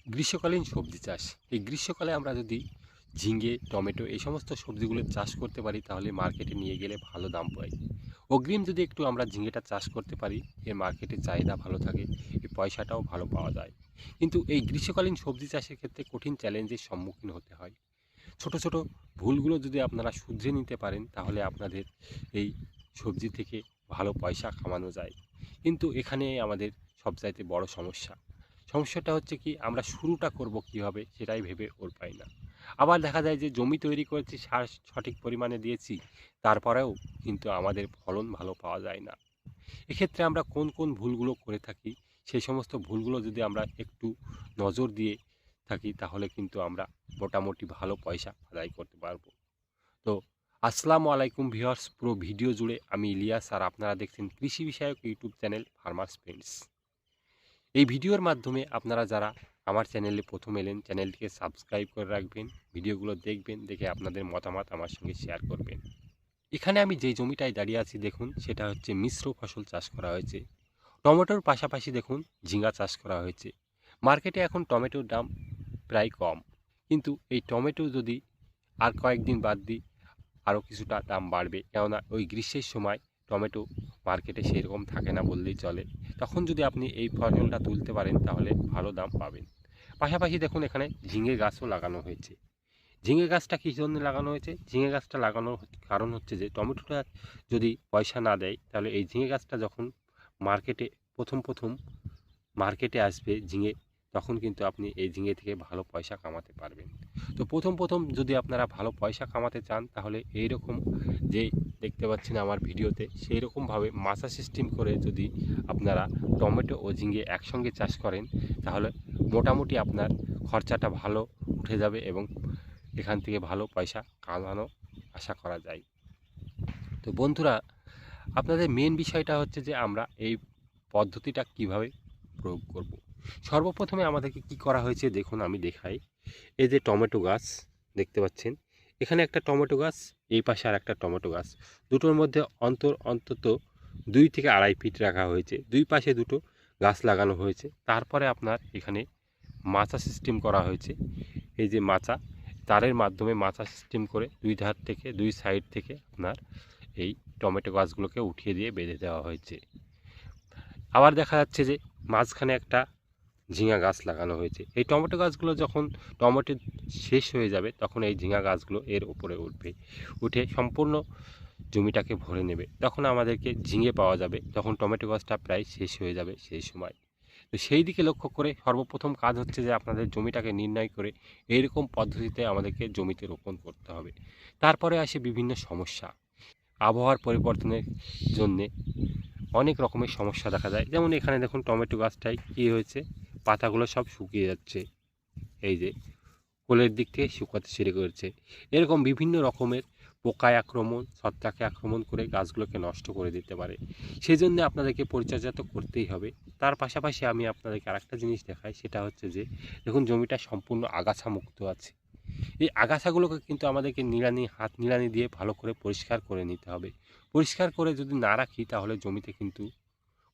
গ্রীষ্মকালীন সবজি চাষ। এই গ্রীষ্মকালে আমরা যদি ঝিঙে, টমেটো এই সমস্ত সবজিগুলো চাষ করতে পারি তাহলে মার্কেটে নিয়ে গেলে ভালো দাম পাই। অগ্রিম যদি একটু আমরা ঝিঙেটা চাষ করতে পারি, এর মার্কেটে চাহিদা ভালো থাকে, এই পয়সাটাও ভালো পাওয়া যায়। কিন্তু এই গ্রীষ্মকালীন সবজি চাষের ক্ষেত্রে কঠিন চ্যালেঞ্জের সম্মুখীন হতে হয়। ছোট ছোট ভুলগুলো যদি আপনারা শুধরে নিতে পারেন তাহলে আপনাদের এই সবজি থেকে ভালো পয়সা কামানো যায়। কিন্তু এখানে আমাদের সবচাইতে বড় সমস্যাটা হচ্ছে কি, আমরা শুরুটা করব কিভাবে সেটাই ভেবে ওর পাই না। আবার দেখা যায় যে জমি তৈরি করেছি, সার সঠিক পরিমাণে দিয়েছি, তারপরেও কিন্তু আমাদের ফলন ভালো পাওয়া যায় না। এক্ষেত্রে আমরা কোন কোন ভুলগুলো করে থাকি, সেই সমস্ত ভুলগুলো যদি আমরা একটু নজর দিয়ে থাকি তাহলে কিন্তু আমরা মোটামুটি ভালো পয়সা আদায় করতে পারবো। তো আসসালামু আলাইকুম ভিউয়ার্স, পুরো ভিডিও জুড়ে আমি ইলিয়াস আর আপনারা দেখছেন কৃষি বিষয়ক ইউটিউব চ্যানেল ফার্মার্স ফ্রেন্ডস। এই ভিডিওর মাধ্যমে আপনারা যারা আমার চ্যানেলে প্রথম এলেন, চ্যানেলটিকে সাবস্ক্রাইব করে রাখবেন, ভিডিওগুলো দেখবেন, দেখে আপনাদের মতামত আমার সঙ্গে শেয়ার করবেন। এখানে আমি যেই জমিটায় দাঁড়িয়ে আছি দেখুন, সেটা হচ্ছে মিশ্র ফসল চাষ করা হয়েছে। টমেটোর পাশাপাশি দেখুন ঝিঙ্গা চাষ করা হয়েছে। মার্কেটে এখন টমেটোর দাম প্রায় কম, কিন্তু এই টমেটো যদি আর কয়েকদিন বাদ দিই আরও কিছুটা দাম বাড়বে, কেননা ওই গ্রীষ্মের সময় টমেটো মার্কেটে সেরকম থাকে না বললেই চলে। তখন যদি আপনি এই ফসলটা তুলতে পারেন তাহলে ভালো দাম পাবেন। পাশাপাশি দেখুন এখানে ঝিঙে গাছও লাগানো হয়েছে। ঝিঙে গাছটা কী জন্য লাগানো হয়েছে? ঝিঙে গাছটা লাগানোর কারণ হচ্ছে যে টমেটোটা যদি পয়সা না দেয় তাহলে এই ঝিঙে গাছটা যখন মার্কেটে প্রথম মার্কেটে আসবে ঝিঙে, তখন কিন্তু আপনি এই ঝিঙে থেকে ভালো পয়সা কামাতে পারবেন। তো প্রথম যদি আপনারা ভালো পয়সা কামাতে চান তাহলে এইরকম যে দেখতে পাচ্ছেন আমার ভিডিওতে, সেই রকমভাবে মাচা সিস্টেম করে যদি আপনারা টমেটো ও ঝিঙে একসঙ্গে চাষ করেন তাহলে মোটামুটি আপনার খরচাটা ভালো উঠে যাবে এবং এখান থেকে ভালো পয়সা কামানো আশা করা যায়। তো বন্ধুরা, আপনাদের মেন বিষয়টা হচ্ছে যে আমরা এই পদ্ধতিটা কিভাবে প্রয়োগ করব। সর্বপ্রথমে আমাদেরকে কি করা হয়েছে দেখুন, আমি দেখাই। এই যে টমেটো গাছ দেখতে পাচ্ছেন, এখানে একটা টমেটো গাছ, এই পাশে আর একটা টমেটো গাছ, দুটোর মধ্যে অন্তত 2 থেকে 2.5 ফিট রাখা হয়েছে। দুই পাশে দুটো গাছ লাগানো হয়েছে। তারপরে আপনার এখানে মাচা সিস্টেম করা হয়েছে। এই যে মাচা, তারের মাধ্যমে মাচা সিস্টেম করে দুই ধার থেকে দুই সাইড থেকে আপনার এই টমেটো গাছগুলোকে উঠিয়ে দিয়ে বেঁধে দেওয়া হয়েছে। আবার দেখা যাচ্ছে যে মাঝখানে একটা ঝিঙা গাছ লাগানো হয়েছে। এই টমেটো গাছগুলো যখন টমেটো শেষ হয়ে যাবে তখন এই ঝিঙা গাছগুলো এর উপরে উঠবে, উঠে সম্পূর্ণ জমিটাকে ভরে নেবে। তখন আমাদেরকে ঝিঙে পাওয়া যাবে, তখন টমেটো গাছটা প্রায় শেষ হয়ে যাবে সেই সময়। তো সেই দিকে লক্ষ্য করে সর্বপ্রথম কাজ হচ্ছে যে আপনাদের জমিটাকে নির্ণয় করে এইরকম পদ্ধতিতে আমাদেরকে জমিতে রোপণ করতে হবে। তারপরে আসে বিভিন্ন সমস্যা। আবহাওয়ার পরিবর্তনের জন্যে অনেক রকমের সমস্যা দেখা যায়। যেমন এখানে দেখুন টমেটো গাছটায় কী হয়েছে, পাতাগুলো সব শুকিয়ে যাচ্ছে। এই যে কোলের দিক থেকে শুকাতে শুরু করেছে। এরকম বিভিন্ন রকমের পোকায় আক্রমণ, ছত্রাকে আক্রমণ করে গাছগুলোকে নষ্ট করে দিতে পারে। সেই জন্য আপনাদেরকে পরিচর্যা তো করতেই হবে। তার পাশাপাশি আমি আপনাদেরকে আরেকটা জিনিস দেখাই, সেটা হচ্ছে যে দেখুন জমিটা সম্পূর্ণ আগাছা মুক্ত আছে। এই আগাছাগুলোকে কিন্তু আমাদেরকে হাত নিড়ানি দিয়ে ভালো করে পরিষ্কার করে নিতে হবে। পরিষ্কার করে যদি না রাখি তাহলে জমিতে কিন্তু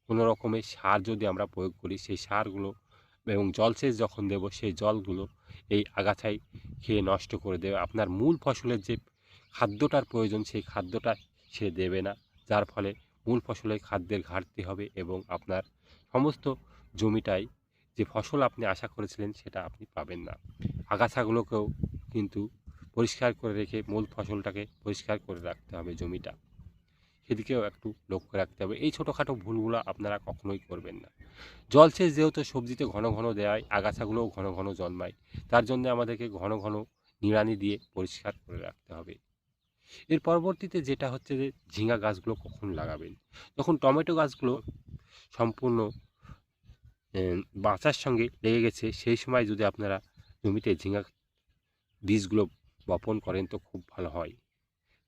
কোনো রকমের সার যদি আমরা প্রয়োগ করি, সেই সারগুলো এবং জলসেচ যখন দেব সেই জলগুলো এই আগাছায় খেয়ে নষ্ট করে দেবে। আপনার মূল ফসলের যে খাদ্যটার প্রয়োজন সেই খাদ্যটা সে দেবে না, যার ফলে মূল ফসলে খাদ্যের ঘাটতি হবে এবং আপনার সমস্ত জমিটাই যে ফসল আপনি আশা করেছিলেন সেটা আপনি পাবেন না। আগাছাগুলোকেও কিন্তু পরিষ্কার করে রেখে মূল ফসলটাকে পরিষ্কার করে রাখতে হবে জমিটা, সেদিকেও একটু লক্ষ্য রাখতে হবে। এই ছোটোখাটো ভুলগুলো আপনারা কখনোই করবেন না। জলসেচ যেহেতু সবজিতে ঘন ঘন দেওয়ায় আগাছাগুলোও ঘন ঘন জন্মায়, তার জন্য আমাদেরকে ঘন ঘন নিড়ানি দিয়ে পরিষ্কার করে রাখতে হবে। এর পরবর্তীতে যেটা হচ্ছে যে ঝিঙা গাছগুলো কখন লাগাবেন, যখন টমেটো গাছগুলো সম্পূর্ণ বাঁচার সঙ্গে লেগে গেছে সেই সময় যদি আপনারা জমিতে ঝিঙা বীজগুলো বপন করেন তো খুব ভালো হয়।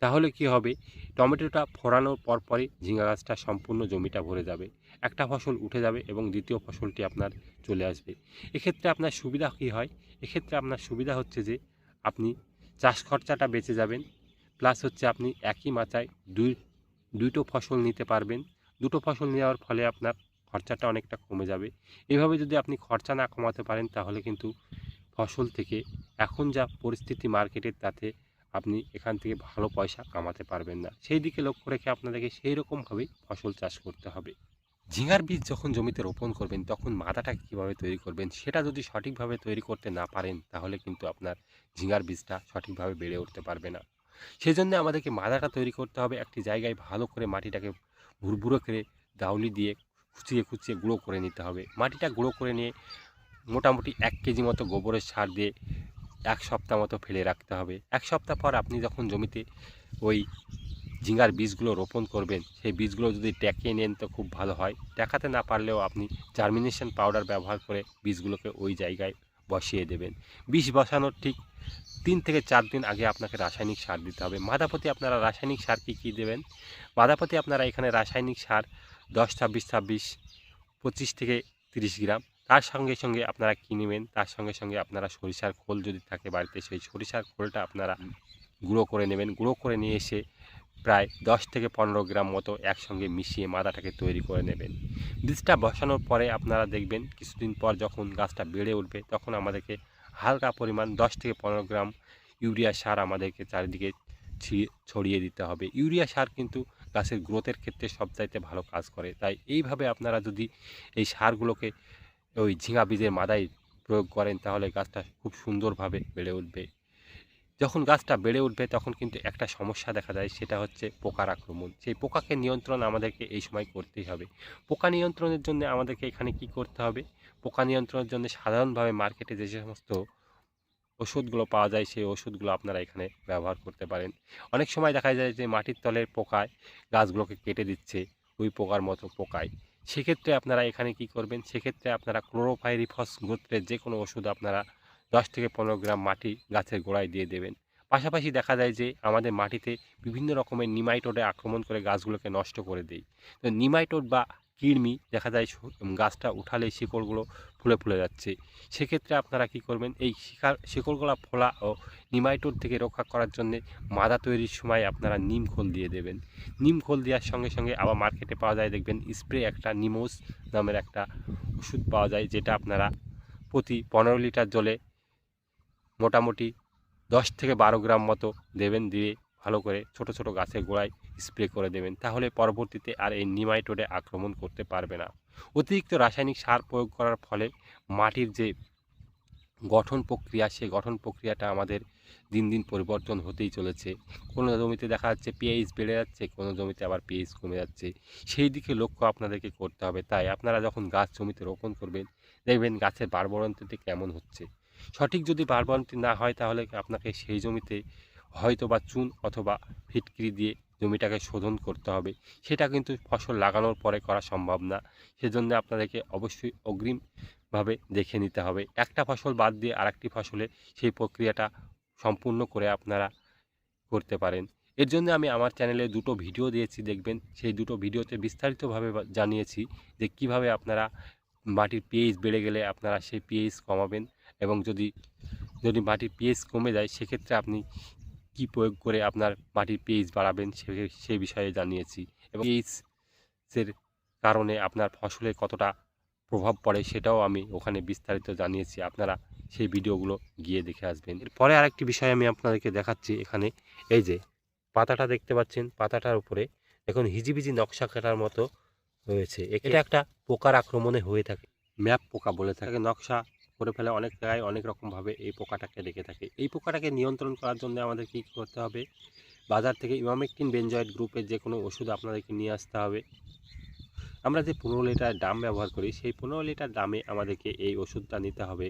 তাহলে কি হবে, টমেটোটা ফোড়ানোর পরপরই ঝিঙা গাছটা সম্পূর্ণ জমিটা ভরে যাবে, একটা ফসল উঠে যাবে এবং দ্বিতীয় ফসলটি আপনার চলে আসবে। এক্ষেত্রে আপনার সুবিধা কী হয়, এক্ষেত্রে আপনার সুবিধা হচ্ছে যে আপনি চাষ খরচাটা বেঁচে যাবেন, প্লাস হচ্ছে আপনি একই মাচায় দুটো ফসল নিতে পারবেন। দুটো ফসল নেওয়ার ফলে আপনার খরচাটা অনেকটা কমে যাবে। এভাবে যদি আপনি খরচা না কমাতে পারেন তাহলে কিন্তু ফসল থেকে এখন যা পরিস্থিতি মার্কেটের, তাতে আপনি এখান থেকে ভালো পয়সা কামাতে পারবেন না। সেই দিকে লক্ষ্য রেখে আপনাদেরকে সেই রকমভাবেই ফসল চাষ করতে হবে। ঝিঙার বীজ যখন জমিতে রোপণ করবেন তখন মাদাটা কীভাবে তৈরি করবেন সেটা যদি সঠিকভাবে তৈরি করতে না পারেন তাহলে কিন্তু আপনার ঝিঙার বীজটা সঠিকভাবে বেড়ে উঠতে পারবে না। সেজন্য আমাদেরকে মাদাটা তৈরি করতে হবে। একটি জায়গায় ভালো করে মাটিটাকে ভুরভুরো করে দাউলি দিয়ে খুঁচিয়ে খুঁচিয়ে গুঁড়ো করে নিতে হবে। মাটিটা গুঁড়ো করে নিয়ে মোটামুটি 1 কেজি মতো গোবরের সার দিয়ে 1 সপ্তাহ মতো ফেলে রাখতে হবে। 1 সপ্তাহ পর আপনি যখন জমিতে ওই ঝিঙার বীজগুলো রোপণ করবেন, সেই বীজগুলো যদি ট্যাকিয়ে নেন তো খুব ভালো হয়। ট্যাকাতে না পারলেও আপনি জার্মিনেশন পাউডার ব্যবহার করে বীজগুলোকে ওই জায়গায় বসিয়ে দেবেন। বীজ বসানোর ঠিক 3 থেকে 4 দিন আগে আপনাকে রাসায়নিক সার দিতে হবে। মাদাপতি আপনারা রাসায়নিক সার কী দেবেন? মাদাপতি আপনারা এখানে রাসায়নিক সার 10-26-26 25 থেকে 30 গ্রাম। তার সঙ্গে সঙ্গে আপনারা কী নেবেন? তার সঙ্গে সঙ্গে আপনারা সরিষার খোল যদি থাকে বাড়িতে, সেই সরিষার খোলটা আপনারা গুঁড়ো করে নেবেন। গুঁড়ো করে নিয়ে এসে প্রায় 10 থেকে 15 গ্রাম মতো একসঙ্গে মিশিয়ে মাদাটাকে তৈরি করে নেবেন। বীজটা বসানোর পরে আপনারা দেখবেন কিছুদিন পর যখন গাছটা বেড়ে উঠবে তখন আমাদেরকে হালকা পরিমাণ 10 থেকে 15 গ্রাম ইউরিয়া সার আমাদেরকে চারিদিকে ছড়িয়ে দিতে হবে। ইউরিয়া সার কিন্তু গাছের গ্রোথের ক্ষেত্রে সবচাইতে ভালো কাজ করে। তাই এইভাবে আপনারা যদি এই সারগুলোকে ওই ঝিঙা বীজের মাদায় প্রয়োগ করেন তাহলে গাছটা খুব সুন্দরভাবে বেড়ে উঠবে। যখন গাছটা বেড়ে উঠবে তখন কিন্তু একটা সমস্যা দেখা যায়, সেটা হচ্ছে পোকার আক্রমণ। সেই পোকাকে নিয়ন্ত্রণ আমাদেরকে এই সময় করতেই হবে। পোকা নিয়ন্ত্রণের জন্য আমাদেরকে এখানে কি করতে হবে? পোকা নিয়ন্ত্রণের জন্য সাধারণভাবে মার্কেটে যে সমস্ত ওষুধগুলো পাওয়া যায় সেই ওষুধগুলো আপনারা এখানে ব্যবহার করতে পারেন। অনেক সময় দেখা যায় যে মাটির তলের পোকায় গাছগুলোকে কেটে দিচ্ছে, ওই পোকার মতো পোকায়। সেক্ষেত্রে আপনারা এখানে কি করবেন? সেক্ষেত্রে আপনারা ক্লোরোপাইরিফস গোত্রের যে কোনো ওষুধ আপনারা 10 থেকে 15 গ্রাম মাটি গাছের গোড়ায় দিয়ে দেবেন। পাশাপাশি দেখা যায় যে আমাদের মাটিতে বিভিন্ন রকমের নিমাইটোডে আক্রমণ করে গাছগুলোকে নষ্ট করে দেয়। তো নিমাইটোড বা কৃমি দেখা যায় গাছটা উঠালেই শিকড়গুলো ফুলে ফুলে যাচ্ছে। সেক্ষেত্রে আপনারা কি করবেন? এই শিকড়গুলো ফোলা ও নিমাইটোড থেকে রক্ষা করার জন্যে মাদা তৈরির সময় আপনারা নিম খোল দিয়ে দেবেন। নিম খোল দেওয়ার সঙ্গে সঙ্গে আবার মার্কেটে পাওয়া যায় দেখবেন স্প্রে, একটা নিমোস নামের একটা ওষুধ পাওয়া যায়, যেটা আপনারা প্রতি 15 লিটার জলে মোটামুটি 10 থেকে 12 গ্রাম মতো দেবেন। দিয়ে ভালো করে ছোট ছোট গাছের গোড়ায় স্প্রে করে দেবেন। তাহলে পরবর্তীতে আর এই নিমাইটোডে আক্রমণ করতে পারবে না। অতিরিক্ত রাসায়নিক সার প্রয়োগ করার ফলে মাটির যে গঠন প্রক্রিয়া, সেই গঠন প্রক্রিয়াটা আমাদের দিন দিন পরিবর্তন হতেই চলেছে। কোনো জমিতে দেখা যাচ্ছে পিএইচ বেড়ে যাচ্ছে, কোনো জমিতে আবার পিএইচ কমে যাচ্ছে। সেই দিকে লক্ষ্য আপনাদেরকে করতে হবে। তাই আপনারা যখন গাছ জমিতে রোপণ করবেন দেখবেন গাছের বাড়বড়ন্তিতে কেমন হচ্ছে। সঠিক যদি বাড়বড়ন্তি না হয় তাহলে আপনাকে সেই জমিতে হয়তো বা চুন অথবা ফিটকিরি দিয়ে জমিটাকে শোধন করতে হবে। সেটা কিন্তু ফসল লাগানোর পরে করা সম্ভব না। সেজন্য আপনাদেরকে অবশ্যই অগ্রিমভাবে দেখে নিতে হবে। একটা ফসল বাদ দিয়ে আরেকটি ফসলে সেই প্রক্রিয়াটা সম্পূর্ণ করে আপনারা করতে পারেন। এর জন্য আমি আমার চ্যানেলে 2টো ভিডিও দিয়েছি, দেখবেন সেই 2টো ভিডিওতে বিস্তারিতভাবে জানিয়েছি যে কিভাবে আপনারা মাটির পিএইচ বেড়ে গেলে আপনারা সেই পিএইচ কমাবেন, এবং যদি মাটির পিএইচ কমে যায় সেক্ষেত্রে আপনি কি প্রয়োগ করে আপনার মাটির পিএইচ বাড়াবেন সেই বিষয়ে জানিয়েছি। এবং পিএইচের কারণে আপনার ফসলে কতটা প্রভাব পড়ে সেটাও আমি ওখানে বিস্তারিত জানিয়েছি। আপনারা সেই ভিডিওগুলো গিয়ে দেখে আসবেন। এরপরে আরেকটি বিষয় আমি আপনাদেরকে দেখাচ্ছি। এখানে এই যে পাতাটা দেখতে পাচ্ছেন, পাতাটার উপরে এখন হিজিবিজি নকশা কাটার মতো রয়েছে। এটা একটা পোকার আক্রমণে হয়ে থাকে, ম্যাপ পোকা বলে থাকে। নকশা করে ফেলে অনেক জায়গায় অনেক রকমভাবে এই পোকাটাকে ডেকে থাকে। এই পোকাটাকে নিয়ন্ত্রণ করার জন্য আমাদের কী করতে হবে? বাজার থেকে ইমামেকটিন বেনজয়েড গ্রুপের যে কোনো ওষুধ আপনাদেরকে নিয়ে আসতে হবে। আমরা যে 15 লিটার ড্রাম ব্যবহার করি সেই 15 লিটার ড্রামে আমাদেরকে এই ওষুধটা নিতে হবে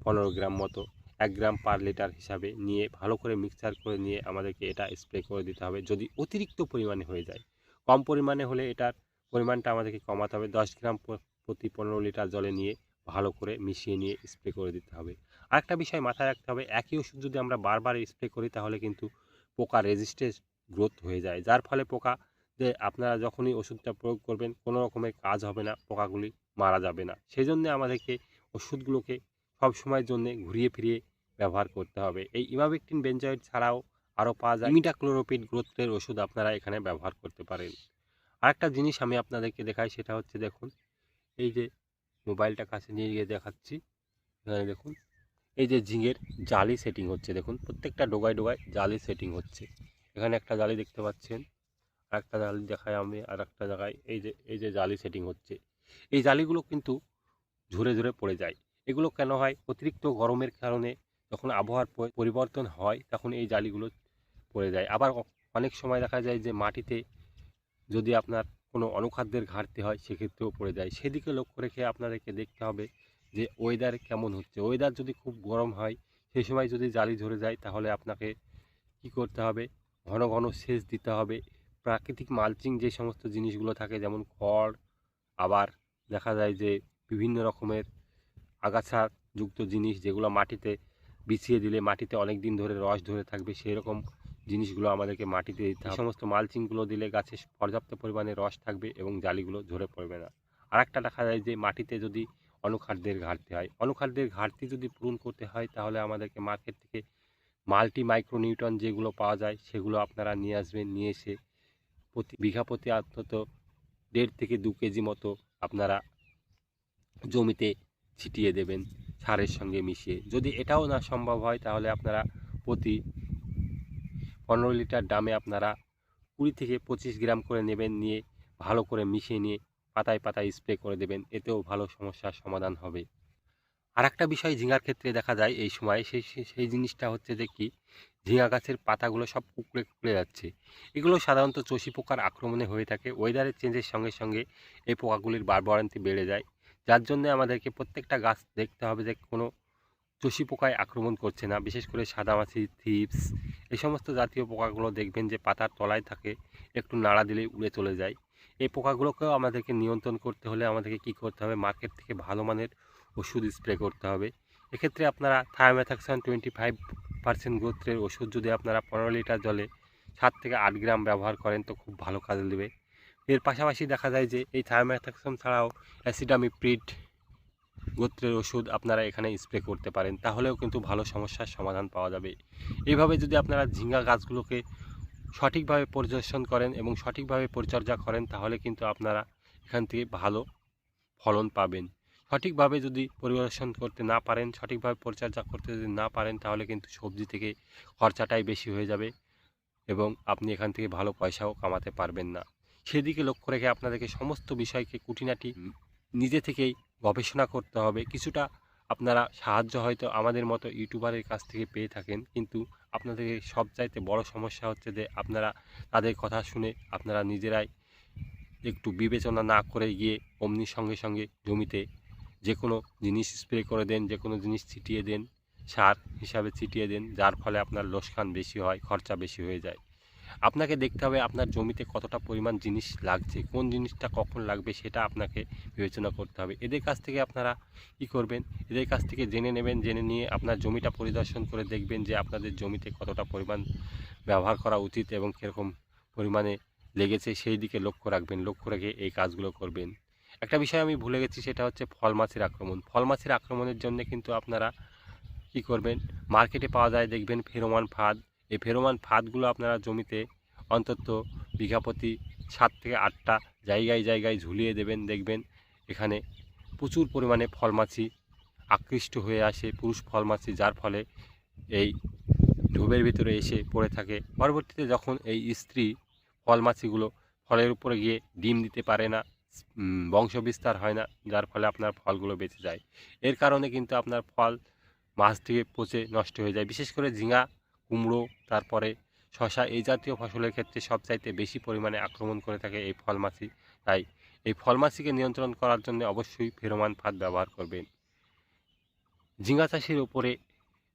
15 গ্রাম মতো, 1 গ্রাম পার লিটার হিসাবে নিয়ে ভালো করে মিক্সচার করে নিয়ে আমাদেরকে এটা স্প্রে করে দিতে হবে। যদি অতিরিক্ত পরিমাণে হয়ে যায়, কম পরিমাণে হলে এটার পরিমাণটা আমাদেরকে কমাতে হবে। 10 গ্রাম প্রতি 15 লিটার জলে নিয়ে ভালো করে মিশিয়ে নিয়ে স্প্রে করে দিতে হবে। আরেকটা বিষয় মাথায় রাখতে হবে, একই ওষুধ যদি আমরা বারবার স্প্রে করি তাহলে কিন্তু পোকা রেজিস্ট্যান্স গ্রোথ হয়ে যায়, যার ফলে পোকা যে আপনারা যখনই ওষুধটা প্রয়োগ করবেন কোনো রকমের কাজ হবে না, পোকাগুলি মারা যাবে না। সেই জন্যে আমাদেরকে ওষুধগুলোকে সবসময়ের জন্যে ঘুরিয়ে ফিরিয়ে ব্যবহার করতে হবে। এই ইমামেকটিন বেনজয়েড ছাড়াও আরও পাওয়া যায় ইমিডাক্লোরোপিড গ্রোথের ওষুধ, আপনারা এখানে ব্যবহার করতে পারেন। আরেকটা জিনিস আমি আপনাদেরকে দেখাই, সেটা হচ্ছে দেখুন এই যে মোবাইলটা কাছে নিয়ে গিয়ে দেখাচ্ছি, এখানে দেখুন এই যে ঝিঙের জালি সেটিং হচ্ছে, দেখুন প্রত্যেকটা ডোগায় ডোগায় জালি সেটিং হচ্ছে। এখানে একটা জালি দেখতে পাচ্ছেন, আর একটা জালি দেখায় আমি আর একটা জায়গায়, এই যে জালি সেটিং হচ্ছে। এই জালিগুলো কিন্তু ঝরে ঝরে পড়ে যায়। এগুলো কেন হয়? অতিরিক্ত গরমের কারণে যখন আবহাওয়ার পরিবর্তন হয় তখন এই জালিগুলো পড়ে যায়। আবার অনেক সময় দেখা যায় যে মাটিতে যদি আপনার কোনো অনুখাদ্যের ঘাটতি হয় সেক্ষেত্রেও পড়ে যায়। সেদিকে লক্ষ্য রেখে আপনাদেরকে দেখতে হবে যে ওয়েদার কেমন হচ্ছে। ওয়েদার যদি খুব গরম হয় সেই সময় যদি জালি ঝরে যায় তাহলে আপনাকে কী করতে হবে? ঘন ঘন সেচ দিতে হবে। প্রাকৃতিক মালচিং যে সমস্ত জিনিসগুলো থাকে যেমন খড়, আবার দেখা যায় যে বিভিন্ন রকমের আগাছাযুক্ত জিনিস যেগুলো মাটিতে বিছিয়ে দিলে মাটিতে অনেক দিন ধরে রস ধরে থাকবে, সেই রকম জিনিসগুলো আমাদেরকে মাটিতে দিতে হবে। এই সমস্ত মালচিংগুলো দিলে গাছে পর্যাপ্ত পরিমাণে রস থাকবে এবং জালিগুলো ঝরে পড়বে না। আর একটা দেখা যায় যে মাটিতে যদি অনুখাদ্যের ঘাটতি হয়, অনুখাদ্যের ঘাটতি যদি পূরণ করতে হয় তাহলে আমাদেরকে মার্কেট থেকে মাল্টি মাইক্রোনিউট্রন যেগুলো পাওয়া যায় সেগুলো আপনারা নিয়ে আসবেন। নিয়ে এসে প্রতি বিঘা প্রতি অন্তত 1.5 থেকে 2 কেজি মতো আপনারা জমিতে ছিটিয়ে দেবেন সারের সঙ্গে মিশিয়ে। যদি এটাও না সম্ভব হয় তাহলে আপনারা প্রতি 15 লিটার ড্রামে আপনারা 20 থেকে 25 গ্রাম করে নেবেন, নিয়ে ভালো করে মিশিয়ে নিয়ে পাতায় পাতায় স্প্রে করে দেবেন, এতেও ভালো সমস্যার সমাধান হবে। আর একটা বিষয় ঝিঙার ক্ষেত্রে দেখা যায় এই সময় সেই জিনিসটা হচ্ছে যে কি, ঝিঙা গাছের পাতাগুলো সব কুঁকড়ে কুঁকড়ে যাচ্ছে। এগুলো সাধারণত চষি পোকার আক্রমণে হয়ে থাকে। ওয়েদারের চেঞ্জের সঙ্গে সঙ্গে এই পোকাগুলির বাড়বাড়ন্তি বেড়ে যায়, যার জন্য আমাদেরকে প্রত্যেকটা গাছ দেখতে হবে যে কোনো চষি পোকায় আক্রমণ করছে না। বিশেষ করে সাদামাছি, থ্রিপস, এই সমস্ত জাতীয় পোকাগুলো দেখবেন যে পাতার তলায় থাকে, একটু নাড়া দিলেই উড়ে চলে যায়। এই পোকাগুলোকেও আমাদেরকে নিয়ন্ত্রণ করতে হলে আমাদেরকে কী করতে হবে? মার্কেট থেকে ভালো মানের ওষুধ স্প্রে করতে হবে। এক্ষেত্রে আপনারা থায়োমেথাক্সাম 25% গোত্রের ওষুধ যদি আপনারা 15 লিটার জলে 7 থেকে 8 গ্রাম ব্যবহার করেন তো খুব ভালো কাজে দেবে। এর পাশাপাশি দেখা যায় যে এই থায়োমেথাক্সাম ছাড়াও অ্যাসিডামিপ্রিড গোত্রের ওষুধ আপনারা এখানে স্প্রে করতে পারেন, তাহলেও কিন্তু ভালো সমস্যার সমাধান পাওয়া যাবে। এইভাবে যদি আপনারা ঝিঙ্গা গাছগুলোকে সঠিকভাবে পরিদর্শন করেন এবং সঠিকভাবে পরিচর্যা করেন তাহলে কিন্তু আপনারা এখান থেকে ভালো ফলন পাবেন। সঠিকভাবে যদি পরিদর্শন করতে না পারেন, সঠিকভাবে পরিচর্যা করতে যদি না পারেন তাহলে কিন্তু সবজি থেকে খরচাটাই বেশি হয়ে যাবে এবং আপনি এখান থেকে ভালো পয়সাও কামাতে পারবেন না। সেদিকে লক্ষ্য রেখে আপনাদেরকে সমস্ত বিষয়কে খুঁটিনাটি নিজে থেকেই গবেষণা করতে হবে। কিছুটা আপনারা সাহায্য হয়তো আমাদের মতো ইউটিউবারের কাছ থেকে পেয়ে থাকেন, কিন্তু আপনাদের সবচাইতে বড় সমস্যা হচ্ছে যে আপনারা তাদের কথা শুনে আপনারা নিজেরাই একটু বিবেচনা না করে গিয়ে অমনি সঙ্গে সঙ্গে জমিতে যে কোনো জিনিস স্প্রে করে দেন, যে কোনো জিনিস ছিটিয়ে দেন, সার হিসাবে ছিটিয়ে দেন, যার ফলে আপনার লোকসান বেশি হয়, খরচা বেশি হয়ে যায়। আপনাকে দেখতে হবে আপনার জমিতে কতটা পরিমাণ জিনিস লাগছে, কোন জিনিসটা কখন লাগবে সেটা আপনাকে বিবেচনা করতে হবে। এদের কাছ থেকে আপনারা কী করবেন? এদের কাছ থেকে জেনে নেবেন, জেনে নিয়ে আপনার জমিটা পরিদর্শন করে দেখবেন যে আপনাদের জমিতে কতটা পরিমাণ ব্যবহার করা উচিত এবং কীরকম পরিমাণে লেগেছে সেই দিকে লক্ষ্য রাখবেন। লক্ষ্য রেখে এই কাজগুলো করবেন। একটা বিষয় আমি ভুলে গেছি, সেটা হচ্ছে ফল মাছির আক্রমণ। ফল মাছির আক্রমণের জন্য কিন্তু আপনারা কী করবেন? মার্কেটে পাওয়া যায় দেখবেন ফেরোমন ফাঁদ। এই ফেরোমন ফাঁদগুলো আপনারা জমিতে অন্তত বিঘা প্রতি 7 থেকে 8টা জায়গায় জায়গায় ঝুলিয়ে দেবেন। দেখবেন এখানে প্রচুর পরিমাণে ফল মাছি আকৃষ্ট হয়ে আসে, পুরুষ ফল মাছি, যার ফলে এই ঢোবের ভিতরে এসে পড়ে থাকে। পরবর্তীতে যখন এই স্ত্রী ফল মাছিগুলো ফলের উপরে গিয়ে ডিম দিতে পারে না, বংশ বিস্তার হয় না, যার ফলে আপনার ফলগুলো বেঁচে যায়। এর কারণে কিন্তু আপনার ফল মাছ থেকে পচে নষ্ট হয়ে যায়। বিশেষ করে ঝিঙা, কুমড়ো, তারপরে শশা, এই জাতীয় ফসলের ক্ষেত্রে সবচাইতে বেশি পরিমাণে আক্রমণ করে থাকে এই ফল মাছি। তাই এই ফল মাছিকে নিয়ন্ত্রণ করার জন্য অবশ্যই ফেরোমন ফাঁদ ব্যবহার করবেন। ঝিঙা চাষের উপরে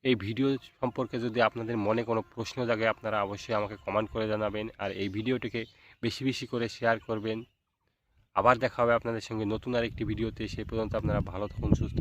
এই ভিডিও সম্পর্কে যদি আপনাদের মনে কোনো প্রশ্ন জাগে আপনারা অবশ্যই আমাকে কমেন্ট করে জানাবেন, আর এই ভিডিওটিকে বেশি বেশি করে শেয়ার করবেন। আবার দেখা হবে আপনাদের সঙ্গে নতুন আরেকটি ভিডিওতে। সেই পর্যন্ত আপনারা ভালো থাকুন, সুস্থ